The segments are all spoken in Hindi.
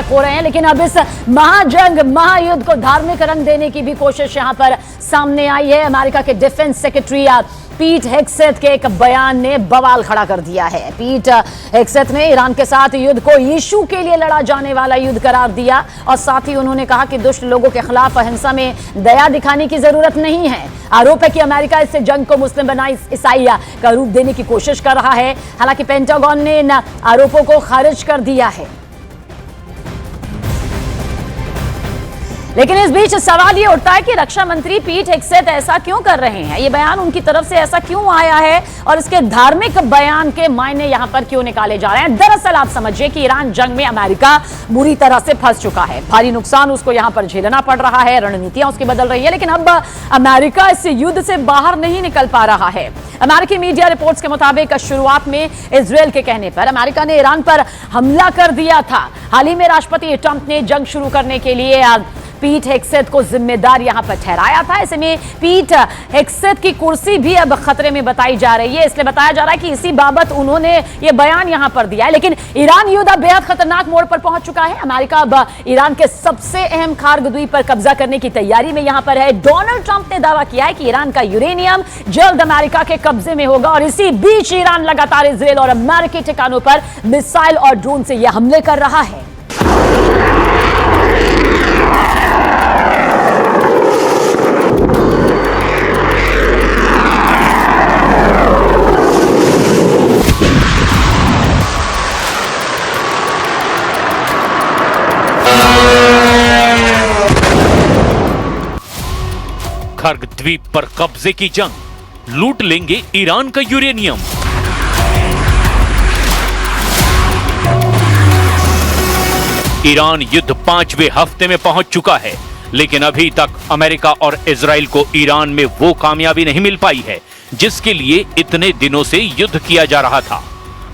अटैक हो रहे हैं, लेकिन अब इस महाजंग, महायुद्ध को धार्मिक रंग देने की भी कोशिश यहां पर सामने आई है। अमेरिका के डिफेंस सेक्रेटरी पीट हेग्सेथ के एक बयान ने बवाल खड़ा कर दिया है। पीट हेग्सेथ ने ईरान के साथ युद्ध को यीशु के लिए लड़ा जाने वाला युद्ध करार दिया और साथ ही उन्होंने कहा कि दुष्ट लोगों के खिलाफ अहिंसा में दया दिखाने की जरूरत नहीं है। आरोप है कि अमेरिका इससे जंग को मुस्लिम बनाई ईसाई का रूप देने की कोशिश कर रहा है। हालांकि पेंटागन ने इन आरोपों को खारिज कर दिया है। लेकिन इस बीच सवाल ये उठता है कि रक्षा मंत्री पीट हेग्सेथ ऐसा क्यों कर रहे हैं, ये बयान उनकी तरफ से ऐसा क्यों आया है और इसके धार्मिक बयान के मायने यहां पर क्यों निकाले जा रहे हैं। दरअसल आप समझिए कि ईरान जंग में अमेरिका बुरी तरह से फंस चुका है, भारी नुकसान उसको यहां पर झेलना पड़ रहा है, रणनीतियां उसकी बदल रही है, लेकिन अब अमेरिका इस युद्ध से बाहर नहीं निकल पा रहा है। अमेरिकी मीडिया रिपोर्ट्स के मुताबिक शुरुआत में इजरायल के कहने पर अमेरिका ने ईरान पर हमला कर दिया था। हाल ही में राष्ट्रपति ट्रंप ने जंग शुरू करने के लिए पीट हेग्सेथ को जिम्मेदार यहां पर ठहराया था। ऐसे में पीट हेग्सेथ की कुर्सी भी अब खतरे में बताई जा रही है। इसलिए बताया जा रहा है कि इसी बाबत उन्होंने ये बयान यहां पर दिया है। लेकिन ईरान युद्ध अब बेहद खतरनाक मोड़ पर पहुंच चुका है। अमेरिका अब ईरान के सबसे अहम खार्ग द्वीप पर कब्जा करने की तैयारी में यहां पर है। डोनाल्ड ट्रंप ने दावा किया है कि ईरान का यूरेनियम जल्द अमेरिका के कब्जे में होगा और इसी बीच ईरान लगातार इजरायल और अमेरिकी ठिकानों पर मिसाइल और ड्रोन से यह हमले कर रहा है। खर्ग द्वीप पर कब्जे की जंग, लूट लेंगे ईरान का यूरेनियम। ईरान युद्ध 5वें हफ्ते में पहुंच चुका है, लेकिन अभी तक अमेरिका और इजराइल को ईरान में वो कामयाबी नहीं मिल पाई है जिसके लिए इतने दिनों से युद्ध किया जा रहा था।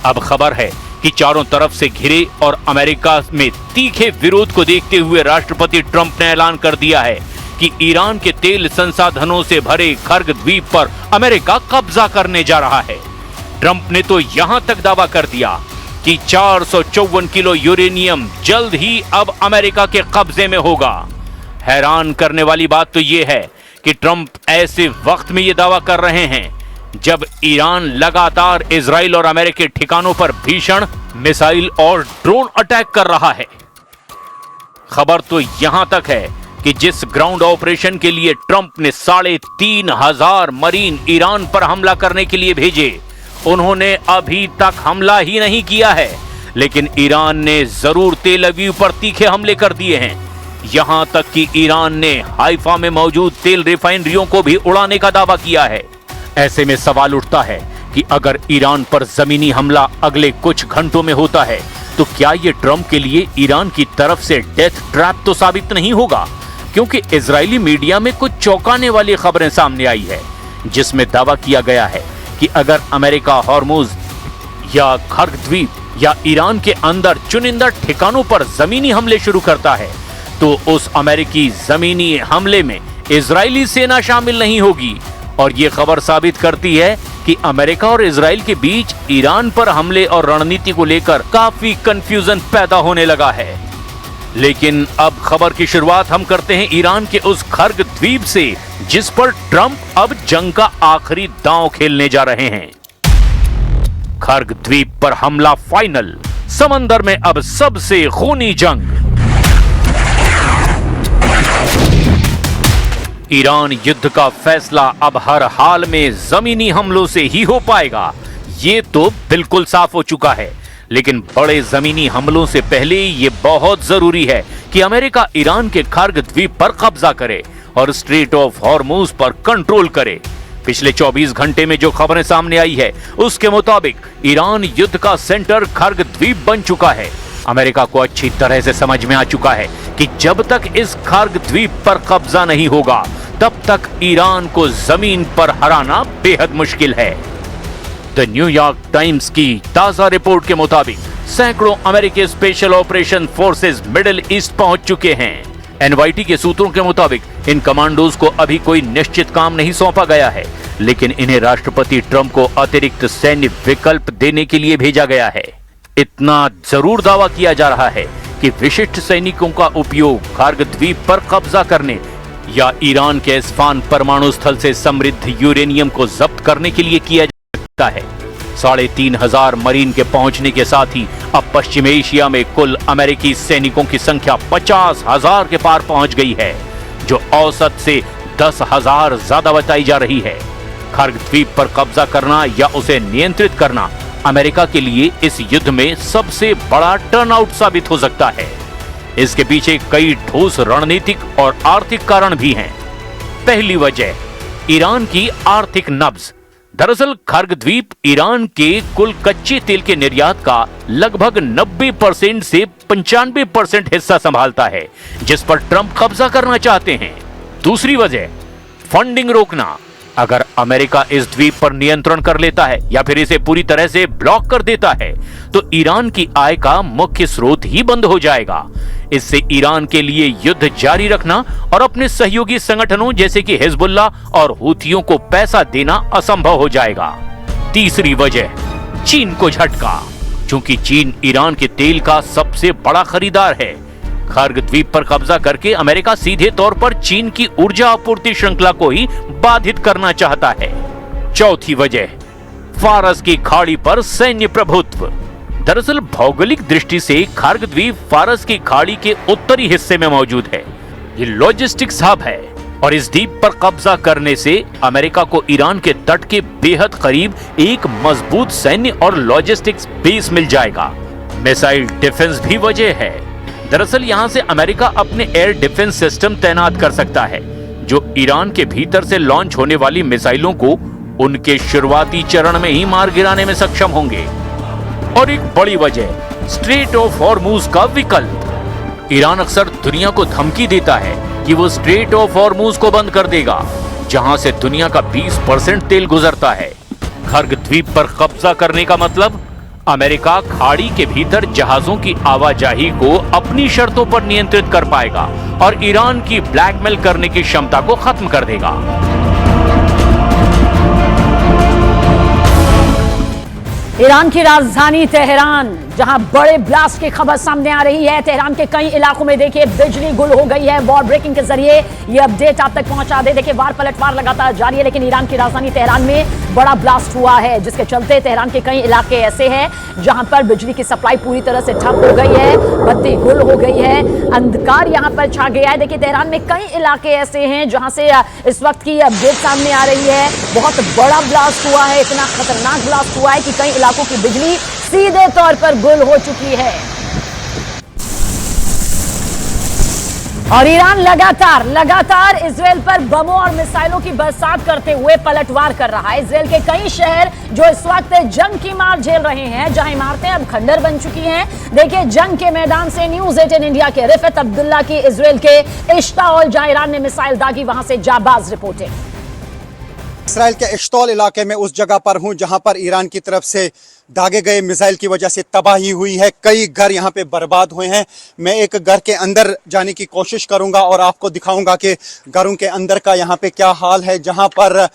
अब खबर है कि चारों तरफ से घिरे और अमेरिका में तीखे विरोध को देखते हुए राष्ट्रपति ट्रंप ने ऐलान कर दिया है कि ईरान के तेल संसाधनों से भरे खर्ग द्वीप पर अमेरिका कब्जा करने जा रहा है। ट्रंप ने तो यहां तक दावा कर दिया कि 454 किलो यूरेनियम जल्द ही अब अमेरिका के कब्जे में होगा। हैरान करने वाली बात तो यह है कि ट्रंप ऐसे वक्त में यह दावा कर रहे हैं जब ईरान लगातार इजराइल और अमेरिकी ठिकानों पर भीषण मिसाइल और ड्रोन अटैक कर रहा है। खबर तो यहां तक है कि जिस ग्राउंड ऑपरेशन के लिए ट्रंप ने 3,500 मरीन ईरान पर हमला करने के लिए भेजे, उन्होंने अभी तक हमला ही नहीं किया है। लेकिन ईरान ने जरूर तेल अवीव पर तीखे हमले कर दिए हैं। यहां तक कि ईरान ने हाइफा में मौजूद तेल रिफाइनरियों को भी उड़ाने का दावा किया है। ऐसे में सवाल उठता है कि अगर ईरान पर जमीनी हमला अगले कुछ घंटों में होता है तो क्या यह ट्रंप के लिए ईरान की तरफ से डेथ ट्रैप तो साबित नहीं होगा? क्योंकि इजरायली मीडिया में कुछ चौंकाने वाली खबरें सामने आई है जिसमें दावा किया गया है कि अगर अमेरिका हॉर्मुज या खर्ग द्वीप या ईरान के अंदर चुनिंदा ठिकानों पर जमीनी हमले शुरू करता है तो उस अमेरिकी जमीनी हमले में इजरायली सेना शामिल नहीं होगी। और ये खबर साबित करती है कि अमेरिका और इजराइल के बीच ईरान पर हमले और रणनीति को लेकर काफी कंफ्यूजन पैदा होने लगा है। लेकिन अब खबर की शुरुआत हम करते हैं ईरान के उस खर्ग द्वीप से जिस पर ट्रंप अब जंग का आखिरी दांव खेलने जा रहे हैं। खर्ग द्वीप पर हमला फाइनल, समंदर में अब सबसे खूनी जंग। ईरान युद्ध का फैसला अब हर हाल में जमीनी हमलों से ही हो पाएगा, ये तो बिल्कुल साफ हो चुका है। लेकिन बड़े जमीनी हमलों से पहले ये बहुत जरूरी है कि अमेरिका ईरान के खर्ग द्वीप पर कब्जा करे और स्ट्रेट ऑफ हॉर्मुज पर कंट्रोल करे। पिछले 24 घंटे में जो खबरें सामने आई है उसके मुताबिक ईरान युद्ध का सेंटर खर्ग द्वीप बन चुका है। अमेरिका को अच्छी तरह से समझ में आ चुका है कि जब तक इस खर्ग द्वीप पर कब्जा नहीं होगा तब तक ईरान को जमीन पर हराना बेहद मुश्किल है। द न्यूयॉर्क टाइम्स की ताजा रिपोर्ट के मुताबिक सैकड़ों अमेरिकी special operation forces middle east पहुंच चुके हैं। एनवाईटी के सूत्रों के मुताबिक इन कमांडोज को अभी कोई निश्चित काम नहीं सौंपा गया है, लेकिन इन्हें राष्ट्रपति ट्रंप को अतिरिक्त सैन्य विकल्प देने के लिए भेजा गया है। इतना जरूर दावा किया जा रहा है कि विशिष्ट सैनिकों का उपयोग कारगिल द्वीप पर कब्जा करने या ईरान के इस्फान परमाणु स्थल से समृद्ध यूरेनियम को जब्त करने के लिए किया जा सकता है। 3,500 मरीन के पहुंचने के साथ ही अब पश्चिम एशिया में कुल अमेरिकी सैनिकों की संख्या 50,000 के पार पहुंच गई है, जो औसत से 10,000 ज्यादा बताई जा रही है। कारगिल द्वीप पर कब्जा करना या उसे नियंत्रित करना अमेरिका के लिए इस युद्ध में सबसे बड़ा टर्नआउट साबित हो सकता है। इसके पीछे कई ठोस रणनीतिक और आर्थिक कारण भी हैं। पहली वजह, ईरान की आर्थिक नब्ज। दरअसल कारगिल द्वीप ईरान के कुल कच्चे तेल के निर्यात का लगभग 90% से 95% हिस्सा संभालता है, जिस पर ट्रंप कब्जा करना चाहते हैं। दूसरी वजह, फंडिंग रोकना। अगर अमेरिका इस द्वीप पर नियंत्रण कर लेता है या फिर इसे पूरी तरह से ब्लॉक कर देता है, तो ईरान की आय का मुख्य स्रोत ही बंद हो जाएगा। इससे ईरान के लिए युद्ध जारी रखना और अपने सहयोगी संगठनों जैसे कि हिजबुल्ला और हूथियों को पैसा देना असंभव हो जाएगा। तीसरी वजह, चीन को झटका। क्योंकि चीन ईरान के तेल का सबसे बड़ा खरीदार है, कारगिल द्वीप पर कब्जा करके अमेरिका सीधे तौर पर चीन की ऊर्जा आपूर्ति श्रृंखला को ही बाधित करना चाहता है। चौथी वजह, फारस की खाड़ी पर सैन्य प्रभुत्व। दरअसल भौगोलिक दृष्टि से कारगिल द्वीप फारस की खाड़ी के उत्तरी हिस्से में मौजूद है। ये लॉजिस्टिक्स हब है और इस द्वीप पर कब्जा करने से अमेरिका को ईरान के तट के बेहद करीब एक मजबूत सैन्य और लॉजिस्टिक्स बेस मिल जाएगा। मिसाइल डिफेंस भी वजह है। दरअसल यहां से अमेरिका अपने एयर डिफेंस सिस्टम तैनात कर सकता है, जो ईरान के भीतर से लॉन्च होने वाली मिसाइलों को उनके शुरुआती चरण में ही मार गिराने में सक्षम होंगे। और एक बड़ी वजह, स्ट्रेट ऑफ हॉर्मुज का विकल्प। ईरान अक्सर दुनिया को धमकी देता है कि वो स्ट्रेट ऑफ हॉर्मुज को बंद कर देगा, जहां से दुनिया का 20% तेल गुजरता है। कारगिल द्वीप पर कब्जा करने का मतलब अमेरिका खाड़ी के भीतर जहाजों की आवाजाही को अपनी शर्तों पर नियंत्रित कर पाएगा और ईरान की ब्लैकमेल करने की क्षमता को खत्म कर देगा। ईरान की राजधानी तेहरान, जहां बड़े ब्लास्ट की खबर सामने आ रही है। तेहरान के कई इलाकों में देखिए बिजली गुल हो गई है। वॉर ब्रेकिंग के जरिए ये अपडेट आप तक पहुंचा दे। देखिए वार पलटवार लगातार जारी है, लेकिन ईरान की राजधानी तेहरान में बड़ा ब्लास्ट हुआ है, जिसके चलते तेहरान के कई इलाके ऐसे हैं जहां पर बिजली की सप्लाई पूरी तरह से ठप हो गई है, बत्ती गुल हो गई है, अंधकार यहां पर छा गया है। देखिए तेहरान में कई इलाके ऐसे हैं जहां से इस वक्त की अपडेट सामने आ रही है। बहुत बड़ा ब्लास्ट हुआ है, इतना खतरनाक ब्लास्ट हुआ है कि कई इलाकों की बिजली सीधे तौर पर गुल हो चुकी है। और ईरान लगातार इजराइल पर बमों और मिसाइलों की बरसात करते हुए पलटवार कर रहा है। इजराइल के कई शहर जो इस वक्त जंग की मार झेल रहे हैं, जहां इमारतें अब खंडर बन चुकी हैं। देखिए जंग के मैदान से न्यूज़ 18 इंडिया के रिफत अब्दुल्ला की इजराइल के इश्ताओल, जहां ईरान ने मिसाइल दागी, वहां से जाबाज रिपोर्टिंग। इसराइल के इश्ताओल इलाके में उस जगह पर हूं जहां पर ईरान की तरफ से दागे गए मिसाइल की वजह से तबाही हुई है। कई घर यहां पे बर्बाद हुए हैं। मैं एक घर के अंदर जाने की कोशिश करूंगा और आपको दिखाऊंगा कि घरों के अंदर का यहां पे क्या हाल है। जहां पर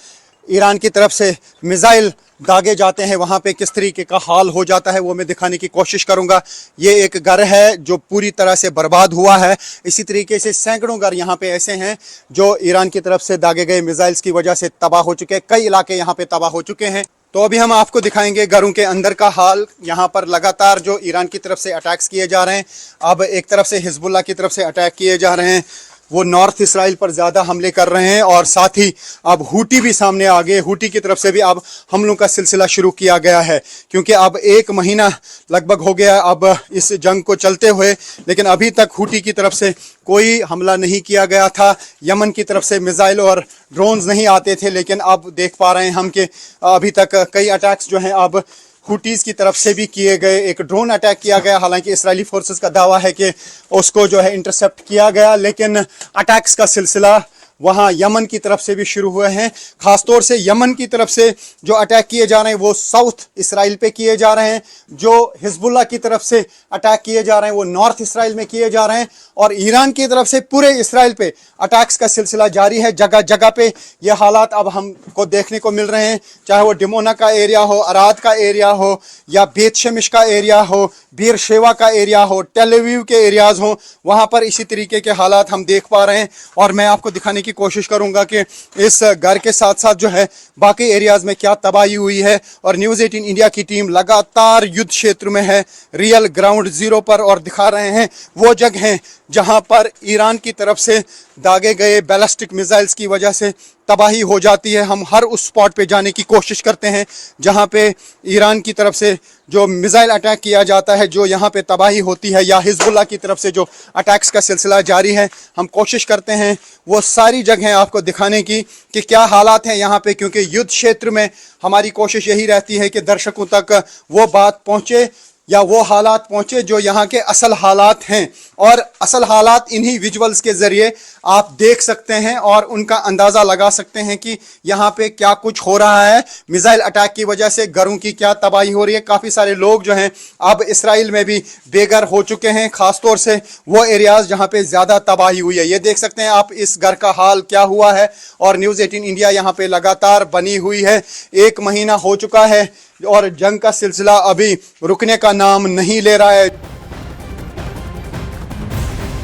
ईरान की तरफ से मिसाइल दागे जाते हैं वहां पे किस तरीके का हाल हो जाता है, वो मैं दिखाने की कोशिश करूंगा। ये एक घर है जो पूरी तरह से बर्बाद हुआ है। इसी तरीके से सैकड़ों घर यहाँ पे ऐसे हैं जो ईरान की तरफ से दागे गए मिसाइल्स की वजह से तबाह हो चुके हैं। कई इलाके यहाँ पे तबाह हो चुके हैं। तो अभी हम आपको दिखाएंगे घरों के अंदर का हाल। यहाँ पर लगातार जो ईरान की तरफ से अटैक्स किए जा रहे हैं, अब एक तरफ से हिजबुल्ला की तरफ से अटैक किए जा रहे हैं, वो नॉर्थ इसराइल पर ज़्यादा हमले कर रहे हैं और साथ ही अब हूटी भी सामने आ गए। हूटी की तरफ से भी अब हमलों का सिलसिला शुरू किया गया है, क्योंकि अब 1 महीना लगभग हो गया अब इस जंग को चलते हुए, लेकिन अभी तक हूटी की तरफ से कोई हमला नहीं किया गया था। यमन की तरफ से मिसाइल और ड्रोन्स नहीं आते थे, लेकिन अब देख पा रहे हैं हम कि अभी तक कई अटैक्स जो हैं अब हुटीज़ की तरफ से भी किए गए। एक ड्रोन अटैक किया गया, हालांकि इजरायली फोर्सेस का दावा है कि उसको जो है इंटरसेप्ट किया गया, लेकिन अटैक्स का सिलसिला वहाँ यमन की तरफ से भी शुरू हुए हैं। खासतौर से यमन की तरफ से जो अटैक किए जा रहे हैं वो साउथ इसराइल पे किए जा रहे हैं, जो हिजबुल्लाह की तरफ से अटैक किए जा रहे हैं वो नॉर्थ इसराइल में किए जा रहे हैं, और ईरान की तरफ से पूरे इसराइल पे अटैक्स का सिलसिला जारी है। जगह जगह पे ये हालात अब हमको देखने को मिल रहे हैं, चाहे वो डिमोना का एरिया हो, अराद का एरिया हो, या बेत शेमिश का एरिया हो, बीर शेवा का एरिया हो, टेल अवीव के एरियाज हो, वहाँ पर इसी तरीके के हालात हम देख पा रहे हैं। और मैं आपको दिखाने की कोशिश करूँगा कि इस घर के साथ साथ जो है बाकी एरियाज़ में क्या तबाही हुई है। और न्यूज़ 18 इंडिया की टीम लगातार युद्ध क्षेत्र में है, रियल ग्राउंड ज़ीरो पर, और दिखा रहे हैं वो जगह जहां पर ईरान की तरफ से दागे गए बैलिस्टिक मिसाइल्स की वजह से तबाही हो जाती है। हम हर उस स्पॉट पे जाने की कोशिश करते हैं जहां पे ईरान की तरफ से जो मिसाइल अटैक किया जाता है, जो यहां पे तबाही होती है, या हिजबुल्लाह की तरफ से जो अटैक्स का सिलसिला जारी है, हम कोशिश करते हैं वो सारी जगहें आपको दिखाने की कि क्या हालात हैं यहाँ पे, क्योंकि युद्ध क्षेत्र में हमारी कोशिश यही रहती है कि दर्शकों तक वो बात पहुँचे या वो हालात पहुंचे जो यहाँ के असल हालात हैं। और असल हालात इन्हीं विजुअल्स के ज़रिए आप देख सकते हैं और उनका अंदाज़ा लगा सकते हैं कि यहाँ पे क्या कुछ हो रहा है। मिसाइल अटैक की वजह से घरों की क्या तबाही हो रही है। काफ़ी सारे लोग जो हैं अब इसराइल में भी बेघर हो चुके हैं, ख़ासतौर से वो एरियाज़ जहाँ पे ज़्यादा तबाही हुई है। ये देख सकते हैं आप इस घर का हाल क्या हुआ है। और न्यूज़ 18 इंडिया यहाँ पे लगातार बनी हुई है, 1 महीना हो चुका है और जंग का सिलसिला अभी रुकने का नाम नहीं ले रहा है।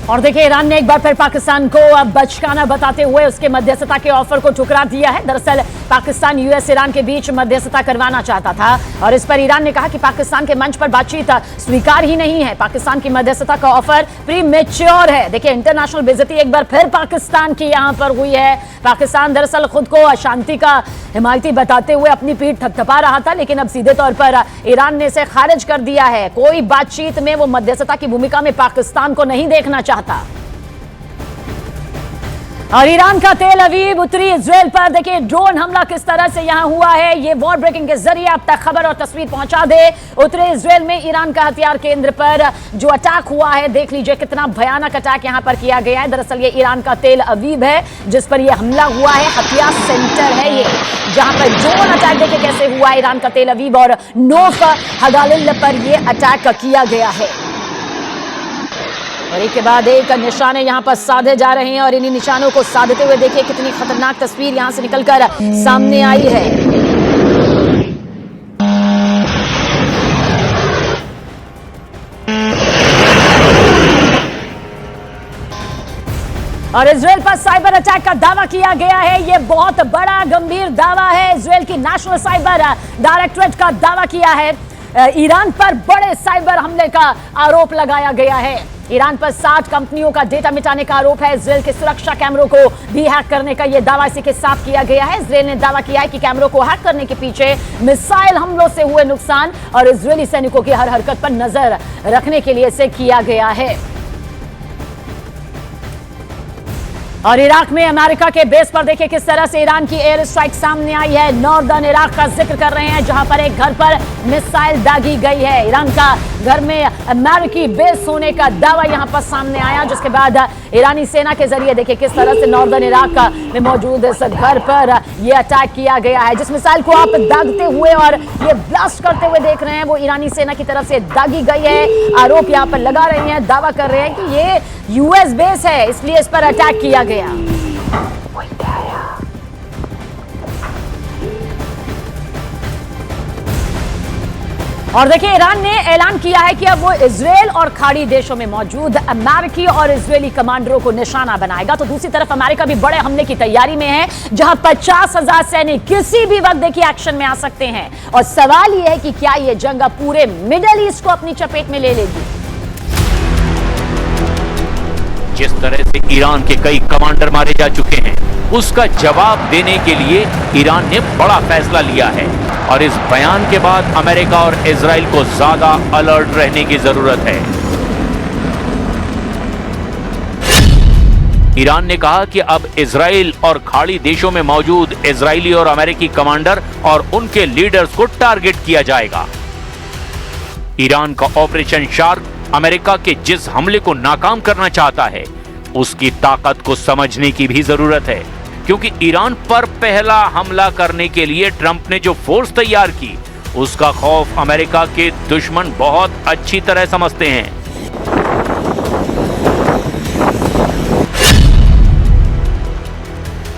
और देखिए, ईरान ने एक बार फिर पाकिस्तान को अब बचकाना बताते हुए उसके मध्यस्थता के ऑफर को ठुकरा दिया है। दरअसल पाकिस्तान यूएस ईरान के बीच मध्यस्थता करवाना चाहता था और इस पर ईरान ने कहा कि पाकिस्तान के मंच पर बातचीत स्वीकार ही नहीं है। पाकिस्तान की मध्यस्थता का ऑफर प्रीमेच्योर है। देखिए, इंटरनेशनल बेइज्जती एक बार फिर पाकिस्तान की यहां पर हुई है। पाकिस्तान दरअसल खुद को अशांति का हिमायती बताते हुए अपनी पीठ थपथपा रहा था, लेकिन अब सीधे तौर पर ईरान ने इसे खारिज कर दिया है। कोई बातचीत में वो मध्यस्थता की भूमिका में पाकिस्तान को नहीं देखना चाहता। और ईरान का तेल अवीव उत्तरी इजराइल पर देखिए ड्रोन हमला किस तरह से यहां हुआ है। ये वॉर ब्रेकिंग के जरिए आप तक खबर और तस्वीर पहुंचा दे। उत्तरी इजराइल में ईरान का हथियार केंद्र पर जो अटैक हुआ है, देख लीजिए कितना भयानक अटैक यहां पर किया गया है। दरअसल ये ईरान का तेल अवीव है जिस पर यह हमला हुआ है। हथियार सेंटर है ये, जहां पर ड्रोन अटैक देखिए कैसे हुआ। ईरान का तेल अवीव और नोफ हगालिल पर यह अटैक किया गया है और एक के बाद एक निशाने यहां पर साधे जा रहे हैं। और इन्हीं निशानों को साधते हुए देखिए कितनी खतरनाक तस्वीर यहां से निकलकर सामने आई है। और इजराइल पर साइबर अटैक का दावा किया गया है। यह बहुत बड़ा गंभीर दावा है। इजराइल की नेशनल साइबर डायरेक्टरेट का दावा किया है। ईरान पर बड़े साइबर हमले का आरोप लगाया गया है। ईरान पर 60 कंपनियों का डेटा मिटाने का आरोप है। इजराइल के सुरक्षा कैमरों को भी हैक करने का यह दावा इसी के साथ किया गया है। इजराइल ने दावा किया है कि कैमरों को हैक करने के पीछे मिसाइल हमलों से हुए नुकसान और इजरायली सैनिकों की हर हरकत पर नजर रखने के लिए इसे किया गया है। और इराक में अमेरिका के बेस पर देखिए किस तरह से ईरान की एयर स्ट्राइक सामने आई है। नॉर्दर्न इराक का जिक्र कर रहे हैं जहां पर एक घर पर मिसाइल दागी गई है। ईरान का घर में अमेरिकी बेस होने का दावा यहां पर सामने आया, जिसके बाद ईरानी सेना के जरिए देखिए किस तरह से नॉर्दर्न इराक में मौजूद इस घर पर यह अटैक किया गया है। जिस मिसाइल को आप दागते हुए और ये ब्लास्ट करते हुए देख रहे हैं वो ईरानी सेना की तरफ से दागी गई है। आरोप यहां पर लगा रहे हैं, दावा कर रहे हैं कि ये यूएस बेस है, इसलिए इस पर अटैक किया गया। और देखिए, ईरान ने ऐलान किया है कि अब वो इजराइल और खाड़ी देशों में मौजूद अमेरिकी और इजरायली कमांडरों को निशाना बनाएगा। तो दूसरी तरफ अमेरिका भी बड़े हमले की तैयारी में है, जहां 50,000 सैनिक किसी भी वक्त देखिए एक्शन में आ सकते हैं। और सवाल यह है कि क्या यह जंग अब पूरे मिडिल ईस्ट को अपनी चपेट में ले लेगी। जिस तरह से ईरान के कई कमांडर मारे जा चुके हैं, उसका जवाब देने के लिए ईरान ने बड़ा फैसला लिया है और इस बयान के बाद अमेरिका और इजराइल को ज्यादा अलर्ट रहने की जरूरत है। ईरान ने कहा कि अब इजराइल और खाड़ी देशों में मौजूद इजरायली और अमेरिकी कमांडर और उनके लीडर्स को टारगेट किया जाएगा। ईरान का ऑपरेशन शार्क अमेरिका के जिस हमले को नाकाम करना चाहता है, उसकी ताकत को समझने की भी जरूरत है, क्योंकि ईरान पर पहला हमला करने के लिए ट्रंप ने जो फोर्स तैयार की, उसका खौफ अमेरिका के दुश्मन बहुत अच्छी तरह समझते हैं।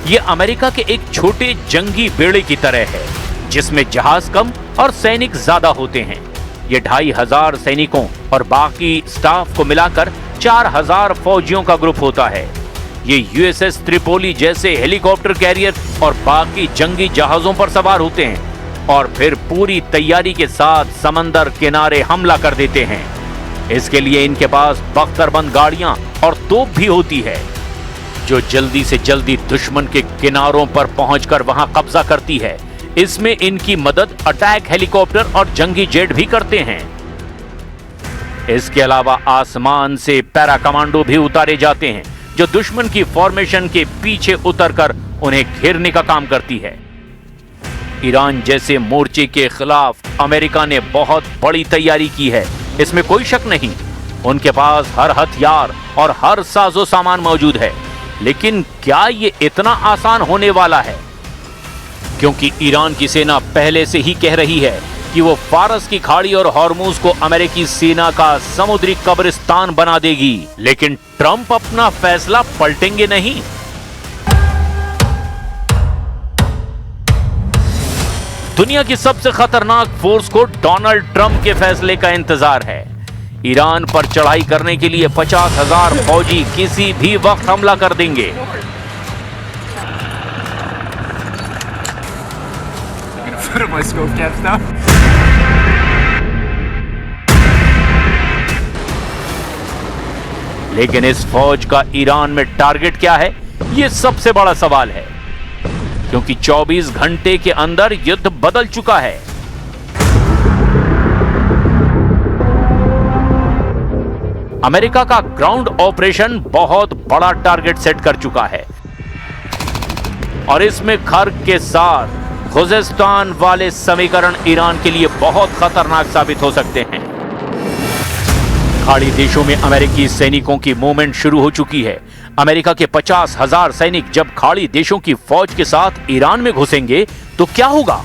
यह अमेरिका के एक छोटे जंगी बेड़े की तरह है, जिसमें जहाज कम और सैनिक ज्यादा होते हैं। ये 2500 सैनिकों और बाकी स्टाफ को मिलाकर 4000 फौजियों का ग्रुप होता है। ये यूएसएस त्रिपोली जैसे हेलीकॉप्टर कैरियर और बाकी जंगी जहाजों पर सवार होते हैं और फिर पूरी तैयारी के साथ समंदर किनारे हमला कर देते हैं। इसके लिए इनके पास बख्तरबंद गाड़ियां और तोप भी होती है, जो जल्दी से जल्दी दुश्मन के किनारों पर पहुंचकर वहां कब्जा करती है। इसमें इनकी मदद अटैक हेलीकॉप्टर और जंगी जेट भी करते हैं। इसके अलावा आसमान से पैरा कमांडो भी उतारे जाते हैं, जो दुश्मन की फॉर्मेशन के पीछे उतरकर उन्हें घेरने का काम करती है। ईरान जैसे मोर्चे के खिलाफ अमेरिका ने बहुत बड़ी तैयारी की है, इसमें कोई शक नहीं। उनके पास हर हथियार और हर साजो सामान मौजूद है, लेकिन क्या ये इतना आसान होने वाला है? क्योंकि ईरान की सेना पहले से ही कह रही है कि वो फारस की खाड़ी और हॉर्मुज को अमेरिकी सेना का समुद्री कब्रिस्तान बना देगी, लेकिन ट्रंप अपना फैसला पलटेंगे नहीं। दुनिया की सबसे खतरनाक फोर्स को डोनाल्ड ट्रंप के फैसले का इंतजार है। ईरान पर चढ़ाई करने के लिए 50,000 फौजी किसी भी वक्त हमला कर देंगे। लेकिन इस फौज का ईरान में टारगेट क्या है, यह सबसे बड़ा सवाल है, क्योंकि 24 घंटे के अंदर युद्ध बदल चुका है। अमेरिका का ग्राउंड ऑपरेशन बहुत बड़ा टारगेट सेट कर चुका है और इसमें खर्क के साथ खुजेस्तान वाले समीकरण ईरान के लिए बहुत खतरनाक साबित हो सकते हैं। खाड़ी देशों में अमेरिकी सैनिकों की मूवमेंट शुरू हो चुकी है। अमेरिका के 50,000 सैनिक जब खाड़ी देशों की फौज के साथ ईरान में घुसेंगे तो क्या होगा?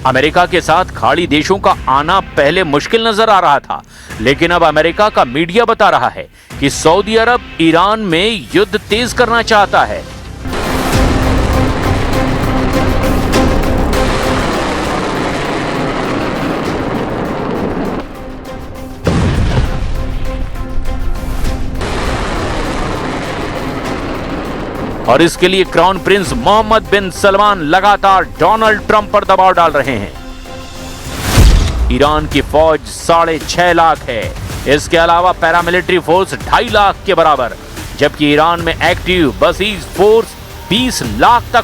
अमेरिका के साथ खाड़ी देशों का आना पहले मुश्किल नजर आ रहा था, लेकिन अब अमेरिका का मीडिया बता रहा है कि सऊदी अरब ईरान में युद्ध तेज करना चाहता है। और इसके लिए क्राउन प्रिंस मोहम्मद बिन सलमान लगातार डोनाल्ड ट्रंप पर दबाव डाल रहे हैं। ईरान की फौज 6.5 लाख है। इसके अलावा पैरामिलिट्री फोर्स 2.5 लाख के बराबर, जबकि ईरान में एक्टिव बसीज फोर्स 20 लाख तक